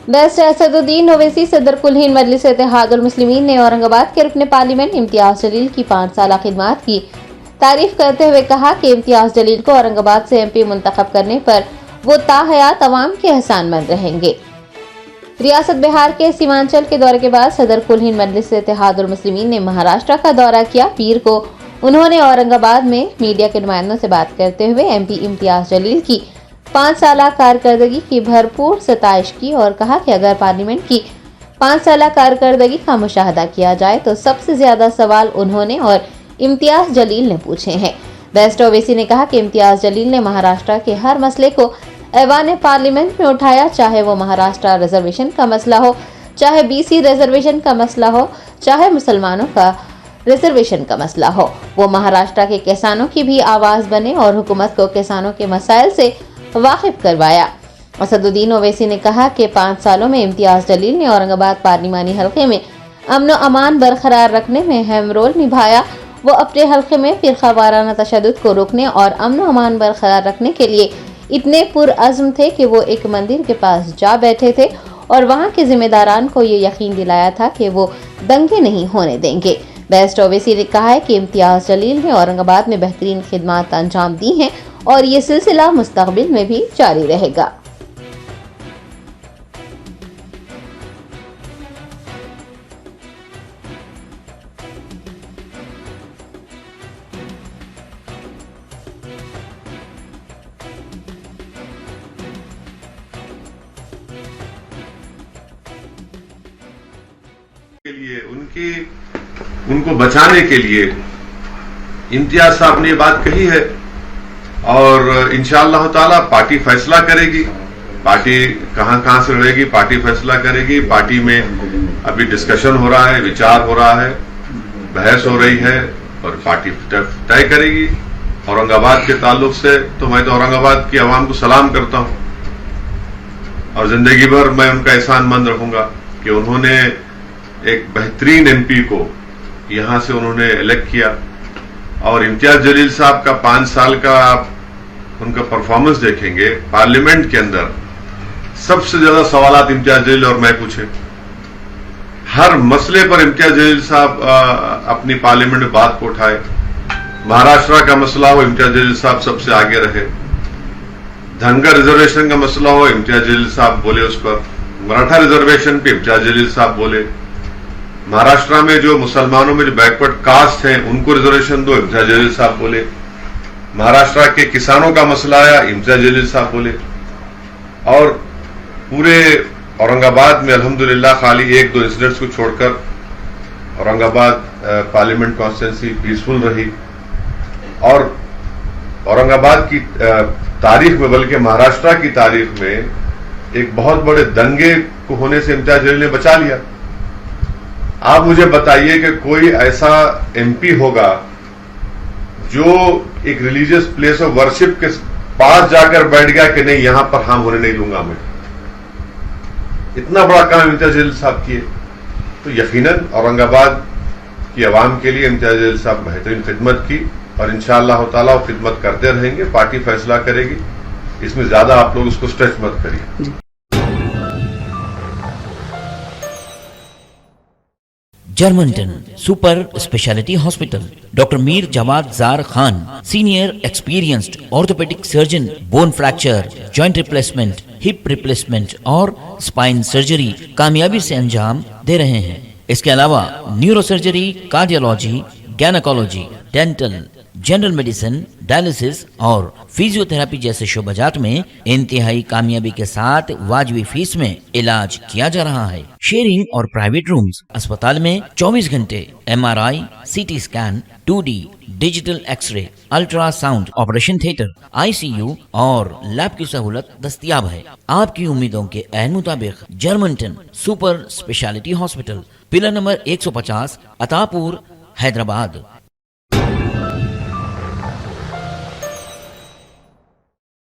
Barrister Asaduddin Owaisi सदर कुल-हिंद मजलिस इत्तेहादुल मुस्लिमीन ने औरंगाबाद के रुकने पार्लियामेंट इम्तियाज जलील की 5 साल खिदमत की तारीफ करते हुए कहा कि इम्तियाज जलील को औरंगाबाद से MP मुंतखब करने पर वो ताहयात अवाम के एहसानमंद रहेंगे। रियासत बिहार के सीमांचल के दौरे के बाद सदर कुल-हिंद मजलिस इत्तेहादुल मुस्लिमीन ने महाराष्ट्र का दौरा किया। पीर को उन्होंने औरंगाबाद में मीडिया के नुमाइंदों से बात करते हुए MP इम्तियाज जलील की 5 साल कारकर्दगी की भरपूर सताइश की और कहा कि अगर पार्लियामेंट की 5 साल कारकर्दगी का मुशाहदा किया जाए तो सबसे ज्यादा सवाल उन्होंने और इम्तियाज जलील ने पूछे हैं। बैरिस्टर ओवैसी ने कहा कि इम्तियाज जलील ने महाराष्ट्र के हर मसले को ऐवान पार्लियामेंट में उठाया, चाहे वो महाराष्ट्र रिजर्वेशन का मसला हो, चाहे BC रिजर्वेशन का मसला हो, चाहे मुसलमानों का रिजर्वेशन का मसला हो। वो महाराष्ट्र के किसानों की भी आवाज बने और हुकूमत को किसानों के मसाइल से वाकिफ करवाया। असदुद्दीन ओवैसी ने कहा कि 5 सालों में इम्तियाज जलील ने औरंगाबाद पार्लिमानी हल्के में अमन अमान बरकरार रखने में अहम रोल निभाया। वो अपने हल्के में फिरका वाराना तशद्दुद को रोकने और अमन अमान बरकरार रखने के लिए इतने पुरअज़्म थे कि वो एक मंदिर के पास जा बैठे थे और वहाँ के जिम्मेदारान को ये यकीन दिलाया था कि वो दंगे नहीं होने देंगे। बैरिस्टर ओवैसी ने कहा है कि इम्तियाज जलील ने औरंगाबाद में बेहतरीन खिदमत अंजाम दी हैं और ये सिलसिला मुस्तक़बिल में भी जारी रहेगा। के लिए उनको बचाने के लिए इम्तियाज साहब ने ये बात कही है और इंशाअल्लाह ताला पार्टी फैसला करेगी। पार्टी कहां से लड़ेगी, पार्टी फैसला करेगी। पार्टी में अभी डिस्कशन हो रहा है, विचार हो रहा है, बहस हो रही है और पार्टी तय करेगी। औरंगाबाद के ताल्लुक से तो मैं तो औरंगाबाद की आवाम को सलाम करता हूं और जिंदगी भर मैं उनका एहसानमंद रहूंगा कि उन्होंने एक बेहतरीन MP को यहां से उन्होंने इलेक्ट किया। और इम्तियाज जलील साहब का 5 साल का आप उनका परफॉर्मेंस देखेंगे पार्लियामेंट के अंदर, सबसे ज्यादा सवालात इम्तियाज जलील और मैं पूछे। हर मसले पर इम्तियाज जलील साहब अपनी पार्लियामेंट में बात को उठाए। महाराष्ट्र का मसला हो, इम्तियाज जलील साहब सबसे आगे रहे। धनगर रिजर्वेशन का मसला हो, इम्तियाज जलील साहब बोले उस पर। मराठा रिजर्वेशन पे इम्तियाज जलील साहब बोले। महाराष्ट्र में जो मुसलमानों में जो बैकवर्ड कास्ट हैं उनको रिजर्वेशन दो, इम्तियाज जलील साहब बोले। महाराष्ट्र के किसानों का मसला आया, इम्तियाज जलील साहब बोले। और पूरे औरंगाबाद में अल्हम्दुलिल्लाह खाली 1-2 इंसिडेंट्स को छोड़कर औरंगाबाद पार्लियामेंट कॉन्स्टिट्यूंसी पीसफुल रही। और औरंगाबाद की तारीख में, बल्कि महाराष्ट्र की तारीख में एक बहुत बड़े दंगे को होने से इम्तियाज जलील ने बचा लिया। आप मुझे बताइए कि कोई ऐसा MP होगा जो एक रिलीजियस प्लेस ऑफ वर्शिप के पास जाकर बैठ गया कि नहीं, यहां पर हाम होने नहीं दूंगा मैं। इतना बड़ा काम इम्तियाज जलील साहब किए, तो यकीनन औरंगाबाद की आवाम के लिए इम्तियाज जलील साहब बेहतरीन खिदमत की और इंशाअल्लाह ताला वो खिदमत करते रहेंगे। पार्टी फैसला करेगी, इसमें ज्यादा आप लोग उसको स्ट्रेच मत करिए। Germanton super speciality hospital, doctor Mir Jawad Jar Khan, senior experienced orthopaedic surgeon, bone fracture, joint replacement, hip replacement और स्पाइन सर्जरी कामयाबी से अंजाम दे रहे हैं। इसके अलावा neuro surgery, cardiology, gynaecology, dental, general medicine, dialysis और फिजियोथेरेपी जैसे शोबाजात में इंतहाई कामयाबी के साथ वाजबी फीस में इलाज किया जा रहा है। शेयरिंग और प्राइवेट रूम्स, अस्पताल में 24 घंटे MRI, CT scan, 2D digital x ray, ultrasound, operation theatre, ICU और लैब की सहूलत दस्तयाब है। आपकी उम्मीदों के ऐन मुताबिक Germanton super speciality hospital, pillar number 150, Attapur, Hyderabad.